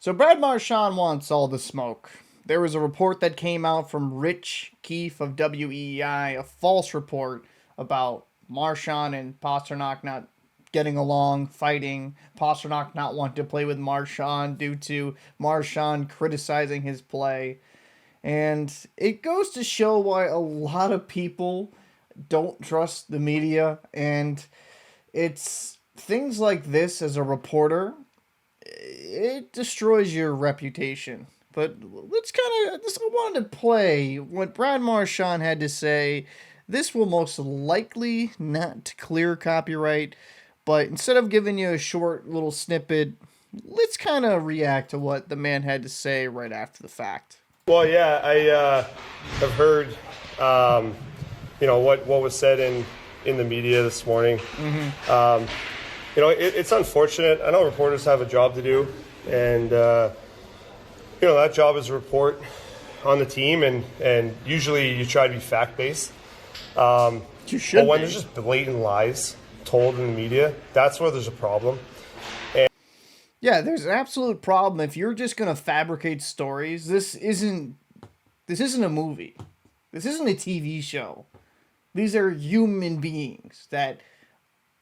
So Brad Marchand wants all the smoke. There was a report that came out from Rich Keefe of WEI, a false report about Marchand and Pastrnak not getting along, fighting, Pastrnak not wanting to play with Marchand due to Marchand criticizing his play. And it goes to show why a lot of people don't trust the media. And it's things like this as a reporter, it destroys your reputation. But let's kind of, I wanted to play what Brad Marchand had to say. This will most likely not clear copyright, but instead of giving you a short little snippet, let's kind of react to what the man had to say right after the fact. Well, yeah, I have heard, what was said in the media this morning. Mm-hmm. It's unfortunate. I know reporters have a job to do, and that job is to report on the team, and usually you try to be fact-based. You should. But when there's just blatant lies told in the media, that's where there's a problem. Yeah, there's an absolute problem if you're just gonna fabricate stories. This isn't a movie. This isn't a TV show. These are human beings that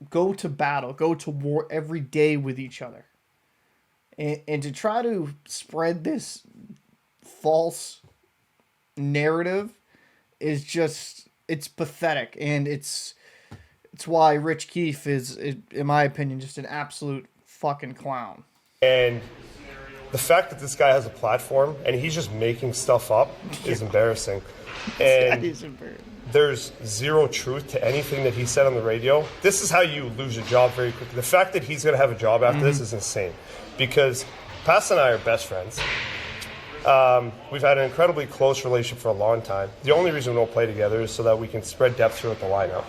go to battle, go to war every day with each other. And to try to spread this false narrative is just, it's pathetic. And it's why Rich Keefe is, in my opinion, just an absolute fucking clown. And the fact that this guy has a platform and he's just making stuff up is embarrassing. And there's zero truth to anything that he said on the radio. This is how you lose your job very quickly. The fact that he's going to have a job after this is insane. Because Pass and I are best friends. We've had an incredibly close relationship for a long time. The only reason we don't play together is so that we can spread depth throughout the lineup.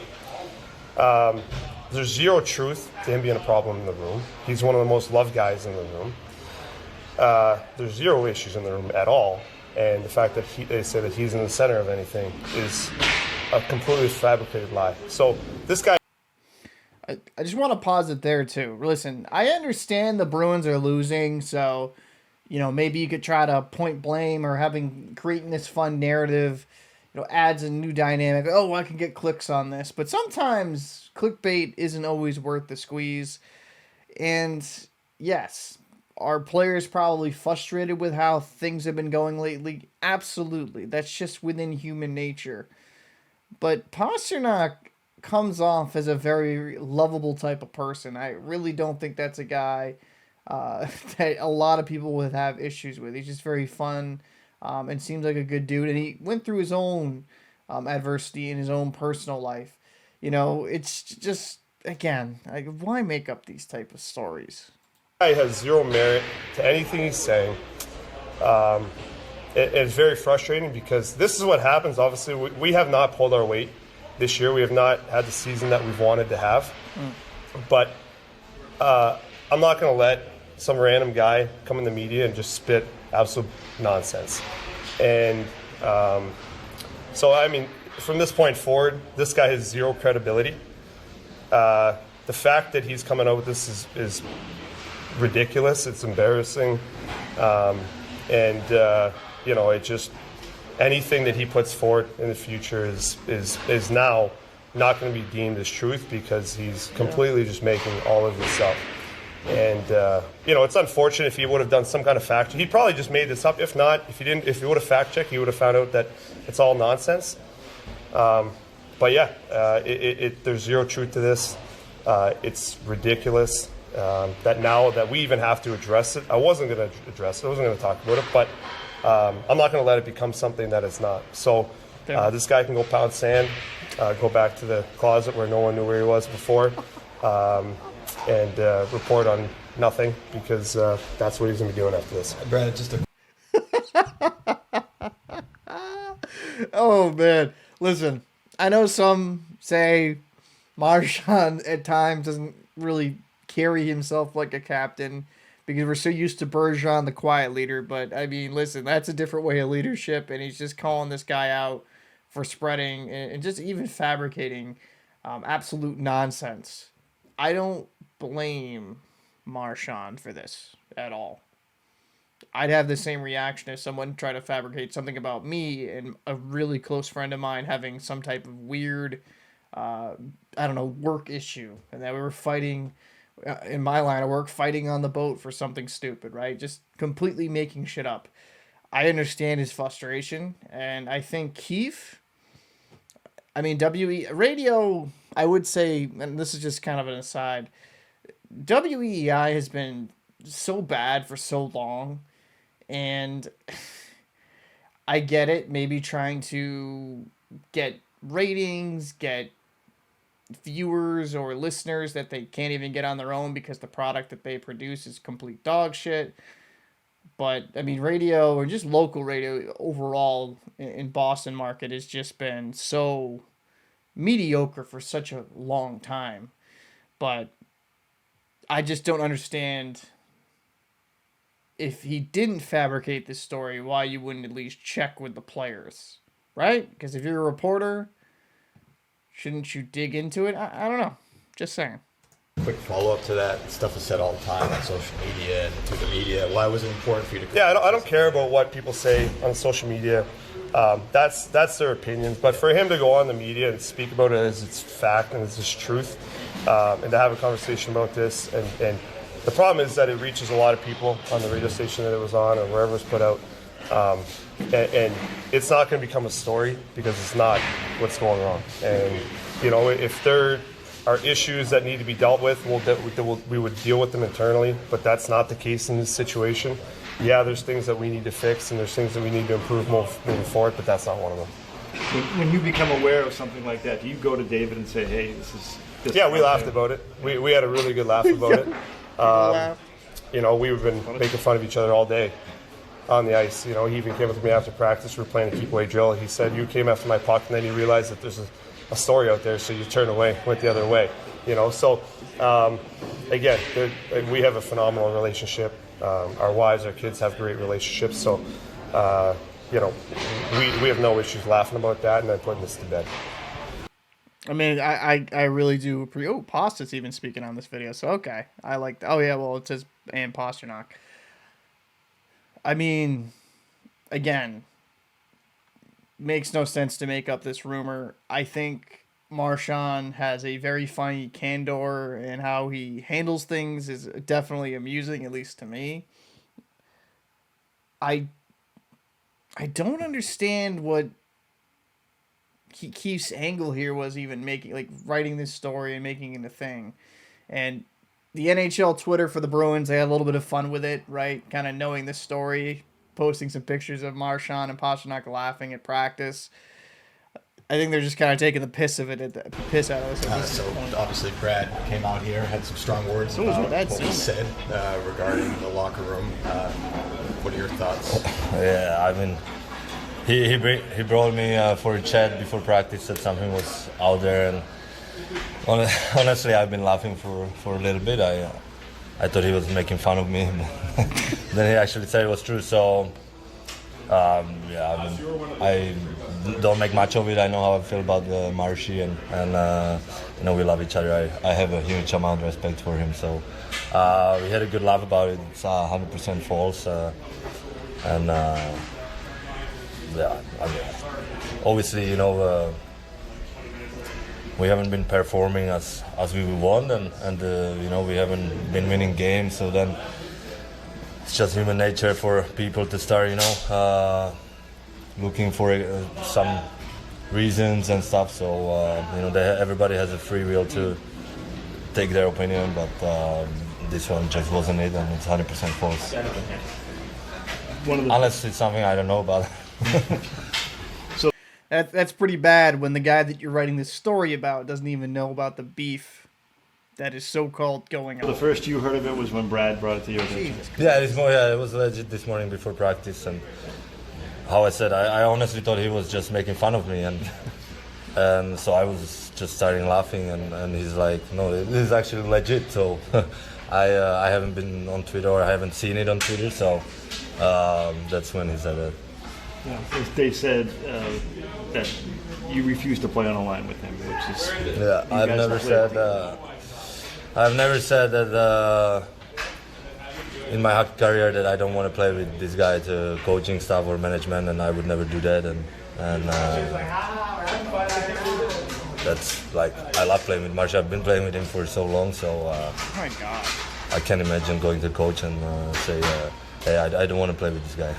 There's zero truth to him being a problem in the room. He's one of the most loved guys in the room. There's zero issues in the room at all. And the fact that they say that he's in the center of anything is a completely fabricated lie. So this guy... I just want to pause it there, too. Listen, I understand the Bruins are losing, so, maybe you could try to point blame or creating this fun narrative, adds a new dynamic. Oh, I can get clicks on this. But sometimes clickbait isn't always worth the squeeze. And, yes, are players probably frustrated with how things have been going lately? Absolutely. That's just within human nature. But Pastrnak comes off as a very lovable type of person. I really don't think that's a guy that a lot of people would have issues with. He's just very fun and seems like a good dude. And he went through his own adversity in his own personal life. It's just, again, why make up these type of stories? Guy has zero merit to anything he's saying. It's very frustrating because this is what happens. Obviously, we have not pulled our weight this year. We have not had the season that we've wanted to have. But I'm not going to let some random guy come in the media and just spit absolute nonsense. And from this point forward, this guy has zero credibility. The fact that he's coming out with this is ridiculous. It's embarrassing. It just, anything that he puts forward in the future is now not going to be deemed as truth because he's completely just making all of this up. And it's unfortunate. If he would have done some kind of fact check, he probably just made this up. If not, if he would have fact checked, he would have found out that it's all nonsense. There's zero truth to this. It's ridiculous that now that we even have to address it. I wasn't going to address it. I wasn't going to talk about it, but I'm not going to let it become something that it's not. So this guy can go pound sand, go back to the closet where no one knew where he was before, and report on nothing because that's what he's going to be doing after this. Brad, just a... Oh, man. Listen, I know some say Marchand at times doesn't really carry himself like a captain because we're so used to Bergeron, the quiet leader. But, I mean, listen, that's a different way of leadership, and he's just calling this guy out for spreading and just even fabricating absolute nonsense. I don't blame Marchand for this at all. I'd have the same reaction if someone tried to fabricate something about me and a really close friend of mine having some type of weird, I don't know, work issue, and that we were fighting in my line of work, fighting on the boat for something stupid, right? Just completely making shit up. I understand his frustration, and I think Keefe, I mean, radio, I would say, and this is just kind of an aside, WEEI has been so bad for so long, and I get it, maybe trying to get ratings, get viewers or listeners that they can't even get on their own because the product that they produce is complete dog shit. But I mean, radio or just local radio overall in Boston market has just been so mediocre for such a long time. But I just don't understand, if he didn't fabricate this story, why you wouldn't at least check with the players, right? Because if you're a reporter, shouldn't you dig into it? I don't know. Just saying. Quick follow-up to that. Stuff is said all the time on social media and through the media. Why was it important for you to... Yeah, I don't care about what people say on social media. That's their opinions. But for him to go on the media and speak about it as it's fact and as it's truth, and to have a conversation about this, and the problem is that it reaches a lot of people on the radio station that it was on or wherever it's put out. And it's not going to become a story because it's not what's going wrong. And, you know, if there are issues that need to be dealt with, we would deal with them internally, but that's not the case in this situation. Yeah, there's things that we need to fix and there's things that we need to improve moving forward, but that's not one of them. When you become aware of something like that, do you go to David and say, hey, this is... Yeah, we laughed about it. We had a really good laugh about it. You know, we've been making fun of each other all day on the ice. You know, he even came up to me after practice. We were playing a keep-away drill. He said, you came after my puck, and then you realized that there's a story out there, so you turn away, went the other way. You know, so, again, we have a phenomenal relationship. Our wives, our kids have great relationships. So, you know, we have no issues laughing about that and then putting this to bed. I mean, I really do appreciate... Oh, Pasta's even speaking on this video, so okay. I like that. Oh, yeah, well, it says, and Pastrnak. I mean, again, makes no sense to make up this rumor. I think Marchand has a very funny candor, and how he handles things is definitely amusing, at least to me. I don't understand what Keith's angle here was, even making, like, writing this story and making it a thing. And the NHL Twitter for the Bruins, they had a little bit of fun with it, right? Kind of knowing this story, posting some pictures of Marchand and Pastrnak laughing at practice. I think they're just kind of taking the piss out of us. So obviously Brad came out here, had some strong words about what he said regarding the locker room. What are your thoughts? Yeah, I mean, he brought me for a chat before practice, said something was out there, and honestly, I've been laughing for a little bit. I thought he was making fun of me. Then he actually said it was true. So, yeah, I mean, I don't make much of it. I know how I feel about Marshy, and you know, we love each other. I have a huge amount of respect for him. So we had a good laugh about it. It's 100% false. Yeah, I mean, obviously, you know, we haven't been performing as we want, and you know, we haven't been winning games. So then it's just human nature for people to start, you know, looking for some reasons and stuff. So you know, everybody has a free will to take their opinion, but this one just wasn't it, and it's 100% false. Unless it's something I don't know about. So that's pretty bad when the guy that you're writing this story about doesn't even know about the beef that is so-called going on. The first you heard of it was when Brad brought it to your attention. Yeah, it was legit this morning before practice, and how I said, I honestly thought he was just making fun of me, and so I was just starting laughing, and he's like, no, this is actually legit. So I haven't been on Twitter, or I haven't seen it on Twitter, so that's when he said it. Yeah, they said that you refused to play on a line with him, which is... Yeah, I've never said that in my hockey career that I don't want to play with this guy to coaching staff or management, and I would never do that. And that's like, I love playing with Marchand. I've been playing with him for so long, so Oh my God. I can't imagine going to the coach and say, hey, I don't want to play with this guy.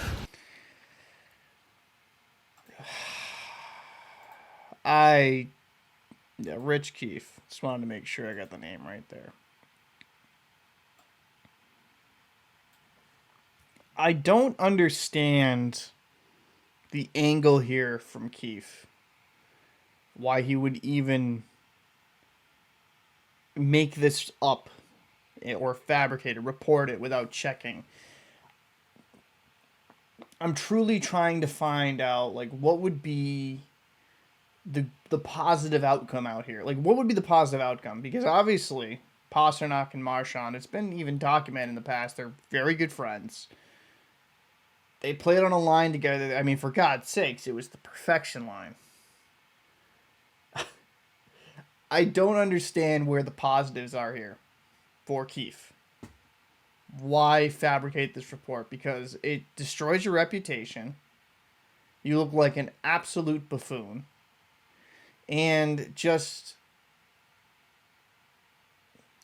Rich Keefe. Just wanted to make sure I got the name right there. I don't understand the angle here from Keefe. Why he would even make this up or fabricate it, report it without checking. I'm truly trying to find out, like, what would be the positive outcome out here. Like, what would be the positive outcome? Because obviously, Pastrnak and Marchand, it's been even documented in the past, they're very good friends. They played on a line together. I mean, for God's sakes, it was the perfection line. I don't understand where the positives are here for Keefe. Why fabricate this report? Because it destroys your reputation. You look like an absolute buffoon. And just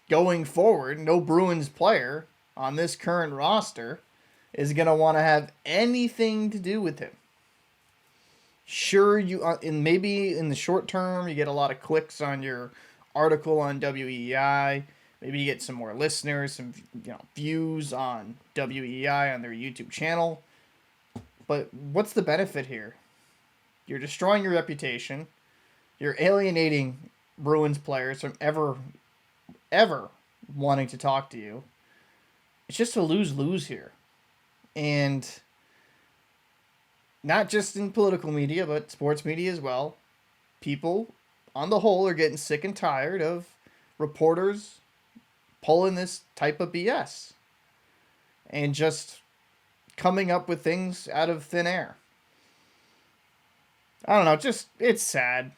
going forward, no Bruins player on this current roster is going to want to have anything to do with him. Sure, maybe in the short term, you get a lot of clicks on your article on WEI. Maybe you get some more listeners, some views on WEI on their YouTube channel. But what's the benefit here? You're destroying your reputation. You're alienating Bruins players from ever wanting to talk to you. It's just a lose-lose here. And not just in political media, but sports media as well. People, on the whole, are getting sick and tired of reporters pulling this type of BS and just coming up with things out of thin air. I don't know, it's sad.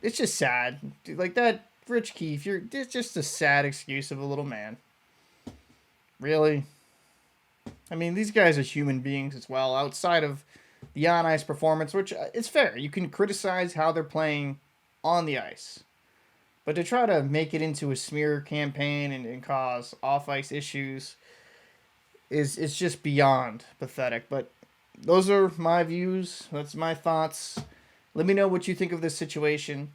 It's just sad. Like that, Rich Keefe, it's just a sad excuse of a little man. Really? I mean, these guys are human beings as well, outside of the on-ice performance, which is fair. You can criticize how they're playing on the ice. But to try to make it into a smear campaign and cause off-ice issues is just beyond pathetic. But those are my views. That's my thoughts. Let me know what you think of this situation.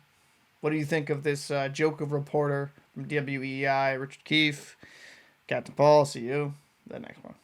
What do you think of this joke of reporter from WEI, Richard Keefe? Captain Paul, see you the next one.